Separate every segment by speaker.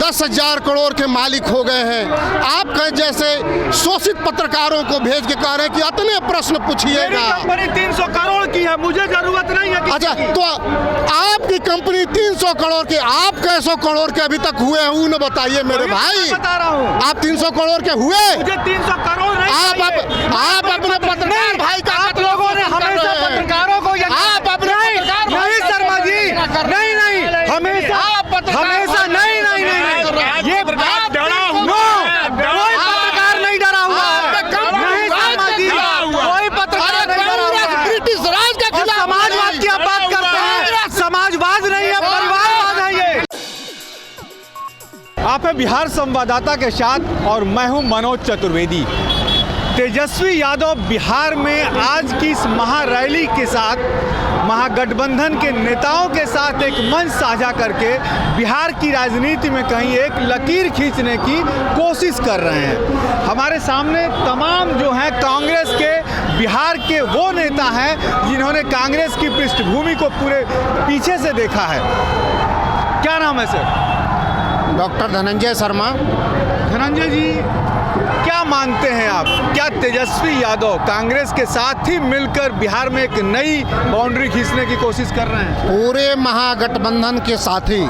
Speaker 1: 10,000 करोड़ के मालिक हो गए हैं। आपके जैसे शोषित पत्रकारों को भेज के कह रहे हैं कि इतने प्रश्न पूछिएगा।
Speaker 2: कंपनी 300 करोड़ की है, मुझे जरूरत नहीं है।
Speaker 1: अच्छा, तो आपकी कंपनी 300 करोड़ के, आप कैसो करोड़ के अभी तक हुए हैं उन्हें बताइए मेरे भाई।
Speaker 2: बता रहा हूँ,
Speaker 1: आप 300 करोड़ के हुए?
Speaker 2: मुझे 300 करोड़ नहीं।
Speaker 1: आप अपने पत्रकार भाई का,
Speaker 2: आप लोगों ने हमेशा पत्रकारों को
Speaker 1: आप अपने पत्रकार
Speaker 2: नहीं शर्मा जी, नहीं हमेशा नहीं ये बात डरा हुआ, कोई पत्रकार नहीं डरा हुआ, नहीं शर्मा जी, कोई पत्रकार नहीं डरा हुआ।
Speaker 1: ब्रिटिश राज का खिलाफ
Speaker 2: समाजवाद की आप बात करते हैं, समाजवाद नहीं है, परिवारवाद है ये। आप है बिहार संवाददाता के साथ और मैं हूं मनोज चतुर्वेदी। तेजस्वी यादव बिहार में आज की इस महारैली के साथ महागठबंधन के नेताओं के साथ एक मंच साझा करके बिहार की राजनीति में कहीं एक लकीर खींचने की कोशिश कर रहे हैं। हमारे सामने तमाम जो हैं कांग्रेस के बिहार के वो नेता हैं जिन्होंने कांग्रेस की पृष्ठभूमि को पूरे पीछे से देखा है। क्या नाम है सर?
Speaker 1: डॉक्टर धनंजय शर्मा।
Speaker 2: धनंजय जी, क्या मानते हैं आप, क्या तेजस्वी यादव कांग्रेस के साथ ही मिलकर बिहार में एक नई बाउंड्री खींचने की कोशिश कर रहे हैं?
Speaker 1: पूरे महागठबंधन के साथी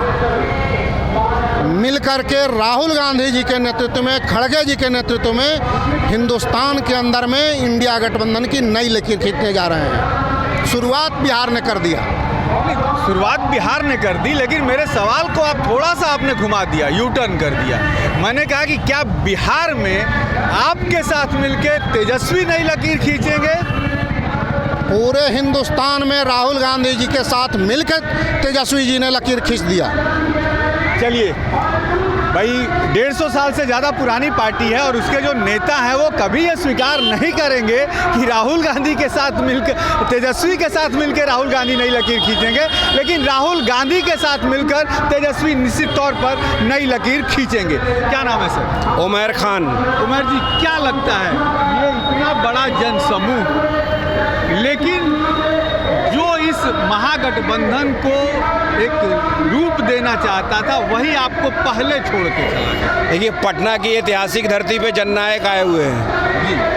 Speaker 1: मिलकर के राहुल गांधी जी के नेतृत्व में, खड़गे जी के नेतृत्व में हिंदुस्तान के अंदर में इंडिया गठबंधन की नई लकीर खींचने जा रहे हैं। शुरुआत बिहार ने कर दिया।
Speaker 2: शुरुआत बिहार ने कर दी, लेकिन मेरे सवाल को आप थोड़ा सा आपने घुमा दिया, यू टर्न कर दिया। मैंने कहा कि क्या बिहार में आपके साथ मिलकर तेजस्वी नई लकीर खींचेंगे?
Speaker 1: पूरे हिंदुस्तान में राहुल गांधी जी के साथ मिलकर तेजस्वी जी ने लकीर खींच दिया।
Speaker 2: चलिए भाई, 150 साल से ज़्यादा पुरानी पार्टी है और उसके जो नेता हैं वो कभी ये स्वीकार नहीं करेंगे कि राहुल गांधी के साथ मिलकर, तेजस्वी के साथ मिलकर राहुल गांधी नई लकीर खींचेंगे। लेकिन राहुल गांधी के साथ मिलकर तेजस्वी निश्चित तौर पर नई लकीर खींचेंगे। क्या नाम है सर?
Speaker 3: उमर खान।
Speaker 2: उमर जी, क्या लगता है ये इतना बड़ा जनसमूह, लेकिन जो इस महागठबंधन को एक रूप देना चाहता था वही आपको पहले छोड़ के चला गया?
Speaker 3: देखिए, पटना की ऐतिहासिक धरती पे जननायक आए हुए हैं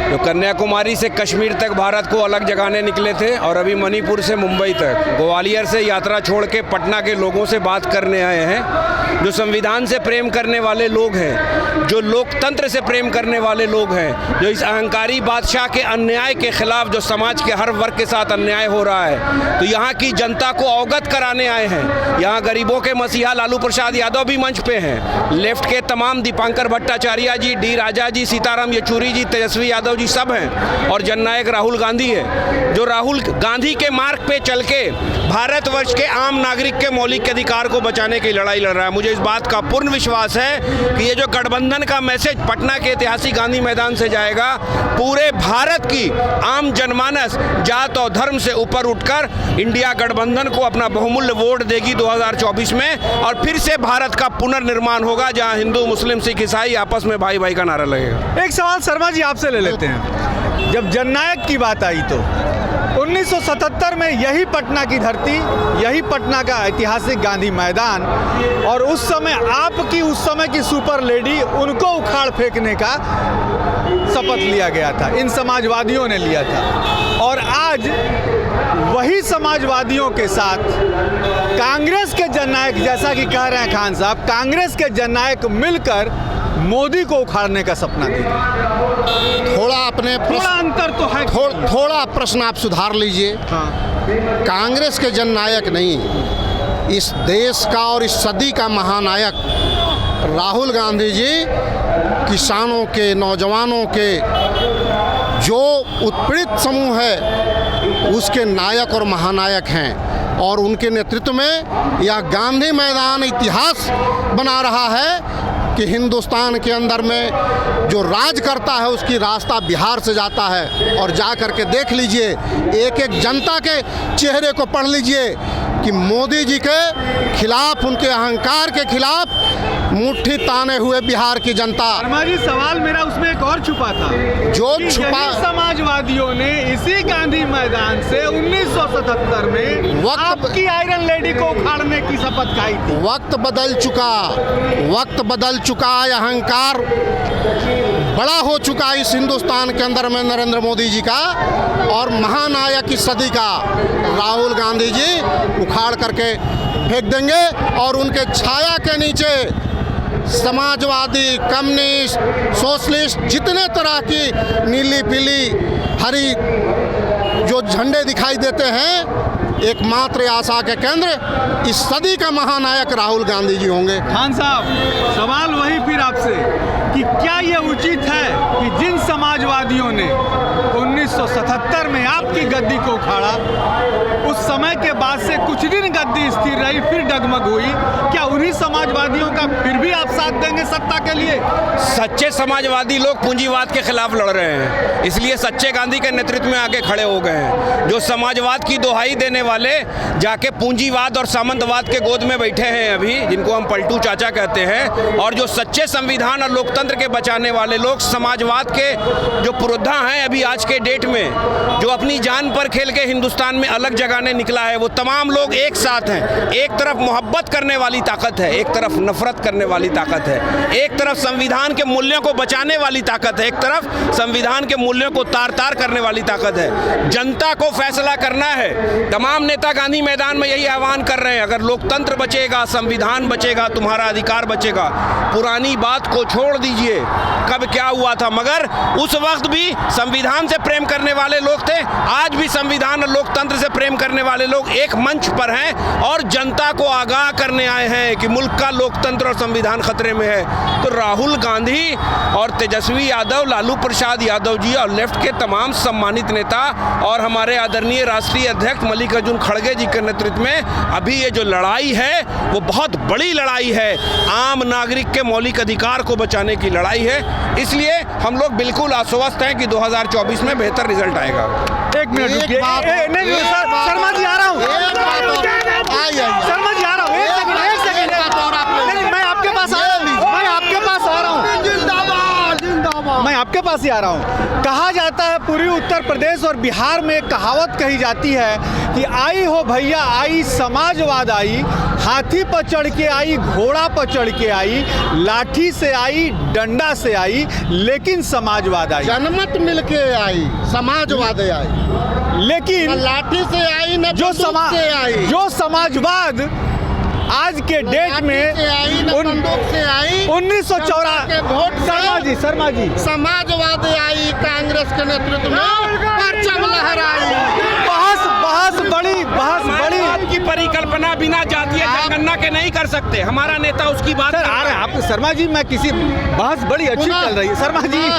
Speaker 3: जो कन्याकुमारी से कश्मीर तक भारत को अलग जगाने निकले थे, और अभी मणिपुर से मुंबई तक, ग्वालियर से यात्रा छोड़ के पटना के लोगों से बात करने आए हैं। जो संविधान से प्रेम करने वाले लोग हैं, जो लोकतंत्र से प्रेम करने वाले लोग हैं, जो इस अहंकारी बादशाह के अन्याय के खिलाफ, जो समाज के हर वर्ग के साथ अन्याय हो रहा है, तो यहाँ की जनता को अवगत कराने आए हैं। यहाँ गरीबों के मसीहा लालू प्रसाद यादव भी मंच पे हैं। लेफ्ट के तमाम दीपांकर भट्टाचार्य जी, डी राजा जी, सीताराम येचुरी जी, तेजस्वी यादव जी सब हैं, और जननायक राहुल गांधी है जो राहुल गांधी के मार्ग पे चल के भारतवर्ष के आम नागरिक के मौलिक अधिकार को बचाने की लड़ाई लड़ रहा है। मुझे इस बात का पूर्ण विश्वास है कि ये जो गठबंधन का मैसेज पटना के ऐतिहासिक गांधी मैदान से जाएगा, पूरे भारत की आम जनमानस जात और धर्म से ऊपर उठकर इंडिया गठबंधन को अपना बहुमूल्य वोट देगी 2024 में, और फिर से भारत का पुनर्निर्माण होगा जहां हिंदू, मुस्लिम, सिख, ईसाई आपस में भाई भाई का नारा लगेगा।
Speaker 2: एक सवाल शर्मा जी आपसे ले लेते हैं। जब जननायक की बात आई तो 1977 में यही पटना की धरती, यही पटना का ऐतिहासिक गांधी मैदान, और उस समय आपकी उस समय की सुपर लेडी, उनको उखाड़ फेंकने का शपथ लिया गया था, इन समाजवादियों ने लिया था। और आज वही समाजवादियों के साथ कांग्रेस के जननायक, जैसा कि कह रहे हैं खान साहब, कांग्रेस के जननायक मिलकर मोदी को उखाड़ने का सपना देखा।
Speaker 1: थोड़ा
Speaker 2: अंतर तो है।
Speaker 1: थोड़ा प्रश्न आप सुधार लीजिए।
Speaker 2: हाँ।
Speaker 1: कांग्रेस के जननायक नहीं, इस देश का और इस सदी का महानायक राहुल गांधी जी किसानों के, नौजवानों के जो उत्पीड़ित समूह है उसके नायक और महानायक हैं, और उनके नेतृत्व में यह गांधी मैदान इतिहास बना रहा है कि हिंदुस्तान के अंदर में जो राज करता है उसकी रास्ता बिहार से जाता है। और जा कर के देख लीजिए, एक एक जनता के चेहरे को पढ़ लीजिए कि मोदी जी के खिलाफ, उनके अहंकार के खिलाफ मुट्ठी ताने हुए बिहार की जनता।
Speaker 2: शर्मा जी, सवाल मेरा उसमें एक और छुपा था
Speaker 1: जो
Speaker 2: कि
Speaker 1: छुपा
Speaker 2: यही समाजवादियों ने इसी गांधी मैदान से 1977 में आपकी आयरन लेडी को उखाड़ने की शपथ खाई थी।
Speaker 1: वक्त बदल चुका, अहंकार बड़ा हो चुका इस हिंदुस्तान के अंदर में नरेंद्र मोदी जी का, और महानायक इस सदी का राहुल गांधी जी उखाड़ करके फेंक देंगे और उनके छाया के नीचे समाजवादी, कम्युनिस्ट, सोशलिस्ट, जितने तरह की नीली पीली हरी जो झंडे दिखाई देते हैं, एकमात्र आशा के केंद्र इस सदी का महानायक राहुल गांधी जी होंगे।
Speaker 2: खान साहब, सवाल वही फिर आपसे कि क्या ये उचित है कि जिन समाजवादियों ने 1977 में आपकी गद्दी को उखाड़ा, उस समय के बाद से कुछ दिन गद्दी स्थिर रही, फिर डगमग हुई, क्या उन्हीं समाजवादियों का फिर भी आप साथ देंगे सत्ता के लिए?
Speaker 3: सच्चे समाजवादी लोग पूंजीवाद के खिलाफ लड़ रहे हैं, इसलिए सच्चे गांधी के नेतृत्व में आके खड़े हो गए हैं। जो समाजवाद की दोहाई देने वाले जाके पूंजीवाद और सामंतवाद के गोद में बैठे हैं अभी, जिनको हम पलटू चाचा कहते हैं, और जो सच्चे संविधान और लोकतंत्र के बचाने वाले लोग समाजवाद के जो पुरोधा हैं अभी आज के डेट में, जो अपनी जान पर खेल के हिंदुस्तान में अलग जगाने निकला है, वो तमाम लोग एक साथ हैं। एक तरफ मोहब्बत करने वाली ताकत है, एक तरफ नफरत करने वाली ताकत है, एक तरफ संविधान के मूल्यों को बचाने वाली ताकत है, एक तरफ संविधान के मूल्यों को तार तार करने वाली ताकत है। जनता को फैसला करना है। तमाम नेता गांधी मैदान में यही आह्वान कर रहे हैं, अगर लोकतंत्र बचेगा, संविधान बचेगा, तुम्हारा अधिकार बचेगा। पुरानी बात को छोड़ दीजिए, कब क्या हुआ था, मगर उस वक्त भी संविधान से प्रेम करने वाले लोग थे, आज भी संविधान और लोकतंत्र से प्रेम करने वाले लोग एक मंच पर हैं और जनता को आगाह करने आए हैं कि मुल्क का लोकतंत्र और संविधान खतरे में है। तो राहुल गांधी और तेजस्वी यादव, लालू प्रसाद यादव जी और लेफ्ट के तमाम सम्मानित नेता और हमारे आदरणीय राष्ट्रीय अध्यक्ष मल्लिकार्जुन खड़गे जी के नेतृत्व में अभी ये जो लड़ाई है वो बहुत बड़ी लड़ाई है, आम नागरिक के मौलिक अधिकार को बचाने की लड़ाई है। इसलिए हम लोग बिल्कुल आश्वस्त हैं कि 2024 में बेहतर रिजल्ट आएगा।
Speaker 2: एक मिनट रुकिए, शर्मा जी आ रहा हूँ, शर्मा जी आ रहा हूँ, एक सेकंड, मैं आपके पास आ रहा हूँ, मैं आपके पास ही आ रहा हूँ। कहा जाता है पूर्वी उत्तर प्रदेश और बिहार में एक कहावत कही जाती है कि आई हो भैया आई समाजवाद आई, हाथी पर चढ़ के आई, घोड़ा पर चढ़ के आई, लाठी से आई, डंडा से आई, लेकिन समाजवाद आई।
Speaker 1: जनमत मिलके आई, समाजवाद आई,
Speaker 2: लेकिन
Speaker 1: लाठी से आई न
Speaker 2: जो समाजवाद आज के डेट में 1984 शर्मा जी
Speaker 1: समाजवाद आई, कांग्रेस के नेतृत्व में परचम लहराई।
Speaker 2: बहस बड़ी
Speaker 3: आपकी परिकल्पना बिना जातीय जनगणना के नहीं कर सकते। हमारा नेता उसकी बात
Speaker 2: सर आ रहे हैं आप। शर्मा जी, मैं किसी बहस बड़ी अच्छी चल रही है। शर्मा जी,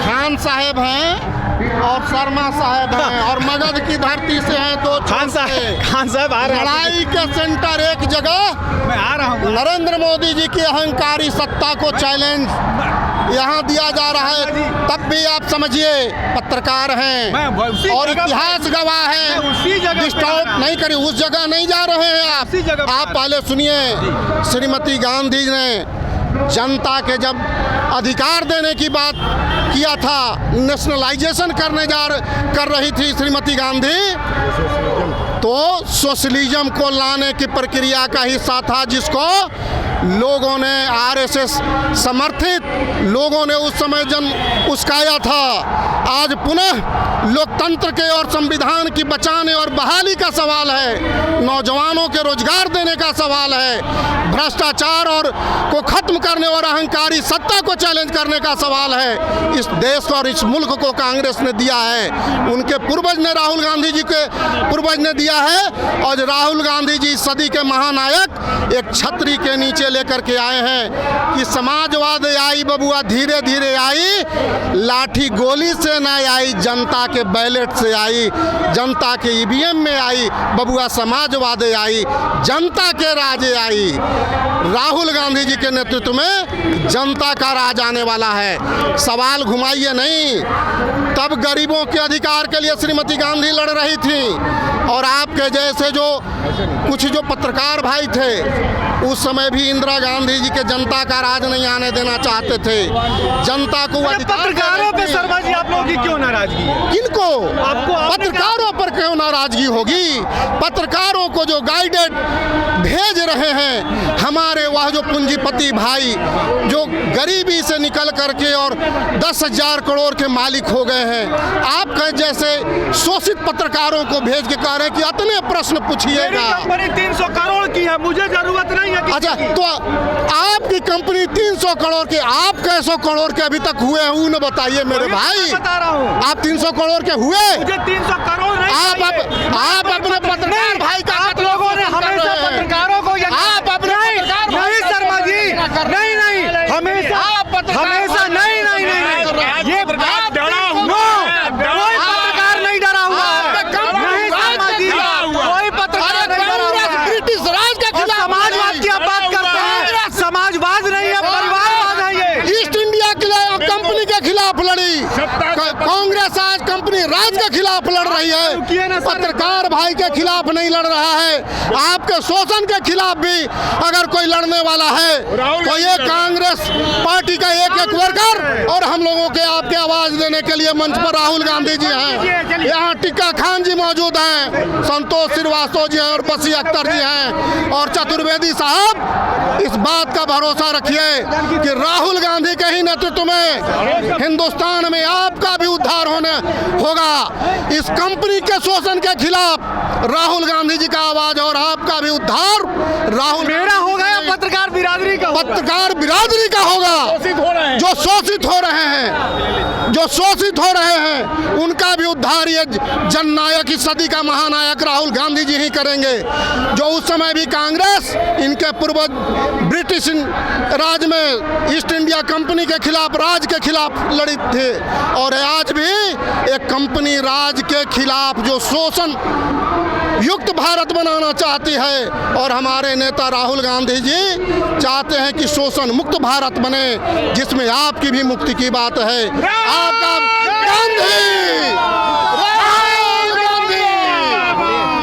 Speaker 1: खान साहब हैं और शर्मा साहब हैं और मगध की धरती से हैं। तो
Speaker 2: खान साहब आ रहे हैं।
Speaker 1: लड़ाई के सेंटर एक जगह
Speaker 2: मैं आ रहा हूँ।
Speaker 1: नरेंद्र मोदी जी की अहंकारी सत्ता को चैलेंज यहाँ दिया जा रहा है। तब भी आप समझिए, पत्रकार हैं और इतिहास गवाह हैं, डिस्टर्ब नहीं करिए, उस जगह नहीं जा रहे हैं आप पहले सुनिए। श्रीमती गांधी ने जनता के जब अधिकार देने की बात किया था, नेशनलाइजेशन कर रही थी श्रीमती गांधी, तो सोशलिज्म को लाने की प्रक्रिया का हिस्सा था, जिसको लोगों ने आरएसएस समर्थित लोगों ने उस समय उस्काया था। आज पुनः लोकतंत्र के और संविधान की बचाने और बहाली का सवाल है, नौजवानों के रोजगार देने का सवाल है, भ्रष्टाचार और को खत्म करने और अहंकारी सत्ता को चैलेंज करने का सवाल है। इस देश और इस मुल्क को कांग्रेस ने दिया है, उनके पूर्वज ने, राहुल गांधी जी के पूर्वज ने दिया है। और राहुल गांधी जी सदी के महानायक एक छतरी के नीचे लेकर के आए हैं कि समाजवाद आई बबुआ, धीरे धीरे आई, लाठी गोली से ना आई, जनता के बैलेट से आई, जनता के ईवीएम में आई बबुआ, समाजवाद आई, जनता के राज आई। राहुल गांधी जी के नेतृत्व में जनता का राज आने वाला है। सवाल घुमाइए नहीं। तब गरीबों के अधिकार के लिए श्रीमती गांधी लड़ रही थी और आपके जैसे जो कुछ जो पत्रकार भाई थे उस समय भी इंदिरा गांधी जी के जनता का राज नहीं आने देना चाहते थे। जनता को
Speaker 2: पत्रकारों पे शर्मा जी आप लोगों की क्यों नाराजगी है?
Speaker 1: किनको?
Speaker 2: आपको
Speaker 1: पत्रकारों पर क्यों नाराजगी होगी? पत्रकारों को जो गाइडेड भेज रहे हैं हमारे वह जो पूंजीपति भाई जो गरीबी से निकल करके और 10,000 करोड़ के मालिक हो गए हैं, आपके जैसे शोषित पत्रकारों को भेज के कह रहे हैं कि इतने प्रश्न पूछिएगा।
Speaker 2: कंपनी 300 करोड़ की है, मुझे जरूरत नहीं है।
Speaker 1: अच्छा, तो आपकी कंपनी 300 करोड़ के, आप कैसो करोड़ के अभी तक हुए हैं न बताइए मेरे भाई।
Speaker 2: बता रहा हूँ,
Speaker 1: आप 300 करोड़ के हुए?
Speaker 2: मुझे 300 करोड़ नहीं।
Speaker 1: आप अपने पत्रकार भाई का
Speaker 2: आप लोगों ने हमेशा पत्रकारों को
Speaker 1: आप अपने
Speaker 2: नहीं शर्मा जी, नहीं हमेशा नहीं ये कोई पत्रकार नहीं डरा हुआ है। नहीं शर्मा जी, कोई पत्रकार नहीं डरा हुआ है।
Speaker 1: ब्रिटिश राज के खिलाफ
Speaker 2: समाजवाद की आप बात करते हैं, समाजवाद नहीं है, परिवारवाद है ये।
Speaker 1: ईस्ट इंडिया कंपनी के खिलाफ लड़ी कांग्रेस, आज कंपनी राज के खिलाफ लड़ रही है, पत्रकार भाई के खिलाफ नहीं लड़ रहा है। आपके शोषण के खिलाफ भी अगर कोई लड़ने वाला है तो ये कांग्रेस पार्टी का एक वर्कर और हम लोगों के आपके आवाज देने के लिए मंच पर राहुल गांधी जी हैं, यहाँ टिक्का खान जी मौजूद हैं, संतोष श्रीवास्तव जी हैं और बसी अख्तर जी हैं और चतुर्वेदी साहब। इस बात का भरोसा रखिए कि राहुल गांधी के ही नेतृत्व में हिंदुस्तान में आपका भी उद्धार होगा। इस कंपनी के शोषण के खिलाफ राहुल गांधी जी का आवाज और आपका भी उद्धार राहुल
Speaker 2: मेरा होगा या पत्रकार बिरादरी का?
Speaker 1: पत्रकार बिरादरी का होगा। जो शोषित हो रहे हैं उनका भी उद्धार ये जननायक, इस सदी का महानायक राहुल गांधी जी ही करेंगे। जो उस समय भी कांग्रेस इनके पूर्वज ब्रिटिश राज में ईस्ट इंडिया कंपनी के खिलाफ, राज के खिलाफ लड़ी थे और आज भी एक कंपनी राज के खिलाफ जो शोषण युक्त भारत बनाना चाहती है और हमारे नेता राहुल गांधी जी चाहते हैं कि शोषण मुक्त भारत बने, जिसमें आपकी भी मुक्ति की बात है। आपका गांधी, राहुल गांधी,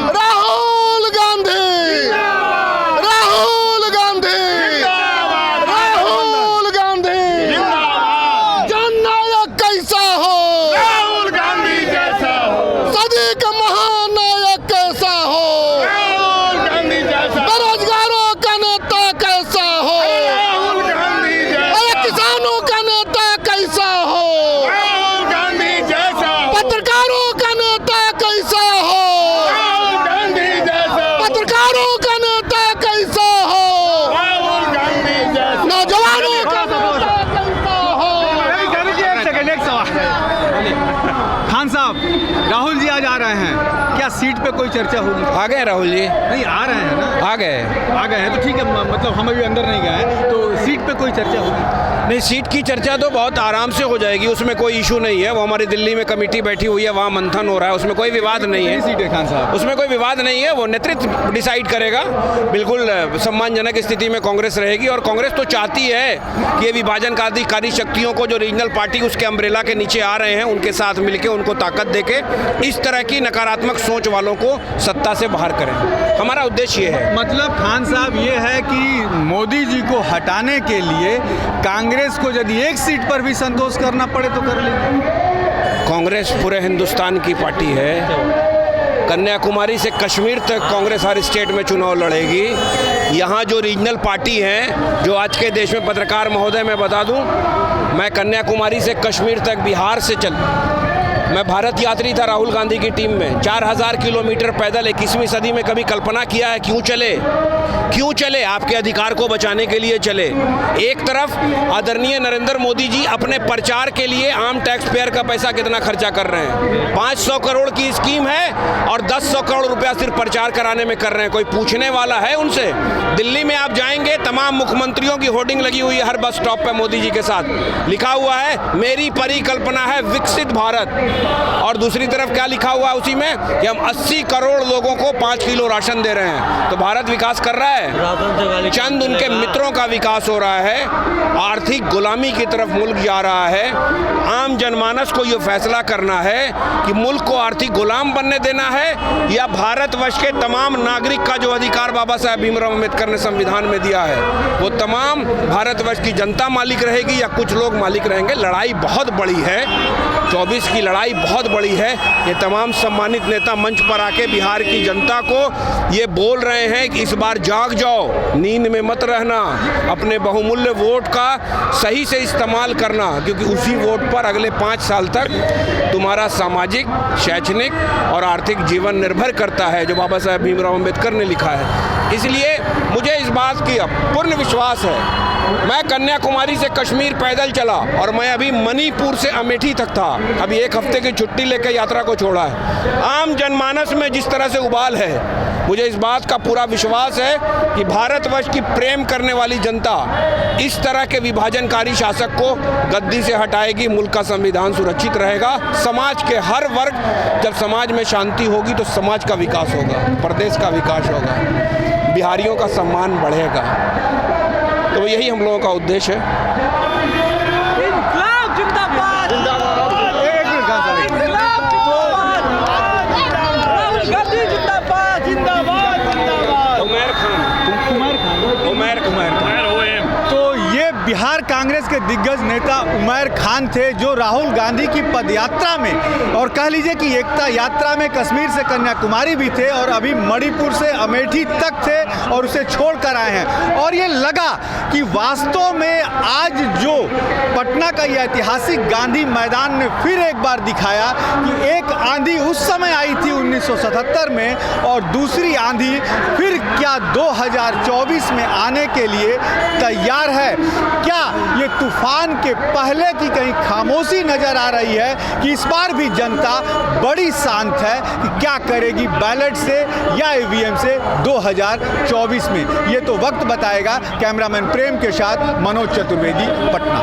Speaker 1: राहुल गांधी, राहुल गांधी, राहुल गांधी। जननायक कैसा हो?
Speaker 4: राहुल गांधी जैसा हो,
Speaker 1: सदी का महानायक कैसा हो?
Speaker 4: राहुल गांधी जैसा,
Speaker 1: बेरोजगारों का नेता कैसा हो?
Speaker 4: राहुल गांधी जैसा,
Speaker 1: अरे किसानों का नेता कैसा हो?
Speaker 4: राहुल गांधी जैसा,
Speaker 1: पत्रकारों का नेता कैसा हो?
Speaker 4: राहुल गांधी जैसा,
Speaker 1: पत्रकारों का नेता कैसा हो?
Speaker 4: राहुल गांधी जैसा,
Speaker 1: नौजवानों का नेता कैसा हो?
Speaker 2: एक सेकंड, एक सवाल। खान साहब, राहुल जी आज आ रहे हैं, क्या सीट पे कोई चर्चा होगी?
Speaker 3: आ गए राहुल जी,
Speaker 2: नहीं आ रहे हैं ना?
Speaker 3: आ गए
Speaker 2: हैं तो ठीक है, मतलब हम अभी अंदर नहीं गए हैं, तो सीट पे कोई चर्चा होगी?
Speaker 3: नहीं, सीट की चर्चा तो बहुत आराम से हो जाएगी, उसमें कोई इशू नहीं है। वो हमारी दिल्ली में कमेटी बैठी हुई है, वहाँ मंथन हो रहा है, उसमें कोई विवाद नहीं है।
Speaker 2: सीट है खान साहब,
Speaker 3: उसमें कोई विवाद नहीं है, वो नेतृत्व डिसाइड करेगा। बिल्कुल सम्मानजनक स्थिति में कांग्रेस रहेगी और कांग्रेस तो चाहती है कि ये विभाजनकारी शक्तियों को, जो रीजनल पार्टी उसके अम्ब्रेला के नीचे आ रहे हैं, उनके साथ मिलकर उनको ताकत देके इस तरह की नकारात्मक सोच वालों को सत्ता से बाहर करें। हमारा उद्देश्य ये है।
Speaker 2: मतलब खान साहब ये है कि मोदी जी को हटाने के लिए कांग्रेस को यदि एक सीट पर भी संतोष करना पड़े तो कर लेंगे।
Speaker 3: कांग्रेस पूरे हिंदुस्तान की पार्टी है। कन्याकुमारी से कश्मीर तक कांग्रेस हर स्टेट में चुनाव लड़ेगी। यहाँ जो रीजनल पार्टी हैं, जो आज के देश में, पत्रकार महोदय मैं बता दूं, मैं कन्याकुमारी से कश्मीर तक बिहार से मैं भारत यात्री था राहुल गांधी की टीम में। 4000 किलोमीटर पैदल 21वीं सदी में कभी कल्पना किया है? क्यों चले? आपके अधिकार को बचाने के लिए चले। एक तरफ आदरणीय नरेंद्र मोदी जी अपने प्रचार के लिए आम टैक्स पेयर का पैसा कितना खर्चा कर रहे हैं। 500 करोड़ की स्कीम है और 100 करोड़ रुपया सिर्फ प्रचार कराने में कर रहे हैं। कोई पूछने वाला है उनसे? दिल्ली में आप जाएंगे, तमाम मुख्यमंत्रियों की होर्डिंग लगी हुई है हर बस स्टॉप पर मोदी जी के साथ। लिखा हुआ है, मेरी परिकल्पना है विकसित भारत। और दूसरी तरफ क्या लिखा हुआ है उसी में कि हम 80 करोड़ लोगों को 5 किलो राशन दे रहे हैं। तो भारत विकास कर रहा है? चंद उनके मित्रों का विकास हो रहा है। आर्थिक गुलामी की तरफ मुल्क जा रहा है। आम जनमानस को ये फैसला करना है कि मुल्क को आर्थिक गुलाम बनने देना है या भारतवर्ष के तमाम नागरिक का जो अधिकार बाबा साहब भीमराव अम्बेडकर ने संविधान में दिया है वो तमाम भारतवर्ष की जनता मालिक रहेगी या कुछ लोग मालिक रहेंगे। लड़ाई बहुत बड़ी है, 24 की लड़ाई बहुत बड़ी है। ये तमाम सम्मानित नेता मंच पर आके बिहार की जनता को ये बोल रहे हैं कि इस बार जाग जाओ, नींद में मत रहना, अपने बहुमूल्य वोट का सही से इस्तेमाल करना, क्योंकि उसी वोट पर अगले 5 साल तक तुम्हारा सामाजिक, शैक्षणिक और आर्थिक जीवन निर्भर करता है, जो बाबा साहब भीमराव अम्बेडकर ने लिखा है। इसलिए मुझे इस बात की पूर्ण विश्वास है। मैं कन्याकुमारी से कश्मीर पैदल चला और मैं अभी मणिपुर से अमेठी तक था। अभी 1 हफ्ते की छुट्टी लेकर यात्रा को छोड़ा है। आम जनमानस में जिस तरह से उबाल है, मुझे इस बात का पूरा विश्वास है कि भारतवर्ष की प्रेम करने वाली जनता इस तरह के विभाजनकारी शासक को गद्दी से हटाएगी। मुल्क का संविधान सुरक्षित रहेगा। समाज के हर वर्ग, जब समाज में शांति होगी तो समाज का विकास होगा, प्रदेश का विकास होगा, बिहारियों का सम्मान बढ़ेगा। तो यही हम लोगों का उद्देश्य है।
Speaker 5: इंकलाब जिंदाबाद,
Speaker 2: एक मिनट कहाँ से
Speaker 5: इंकलाब जिंदाबाद, राहुल गांधी जिंदाबाद, जिंदाबाद, जिंदाबाद।
Speaker 3: उमैर खान
Speaker 2: तो ये बिहार कांग्रेस के दिग्गज नेता उमैर खान थे, जो राहुल गांधी की पदयात्रा में और कह लीजिए कि एकता यात्रा में कश्मीर से कन्याकुमारी भी थे और अभी मणिपुर से अमेठी तक थे और उसे छोड़ कर आए हैं। और ये लगा कि वास्तव में आज जो पटना का यह ऐतिहासिक गांधी मैदान ने फिर एक बार दिखाया कि एक आंधी उस समय आई थी 1977 में और दूसरी आंधी फिर क्या 2024 में आने के लिए तैयार है। क्या ये तूफान के पहले की कहीं खामोशी नजर आ रही है कि इस बार भी जनता बड़ी शांत है कि क्या करेगी बैलेट से या ईवीएम से 2024 में? ये तो वक्त बताएगा। कैमरामैन प्रेम के साथ मनोज चतुर्वेदी, पटना।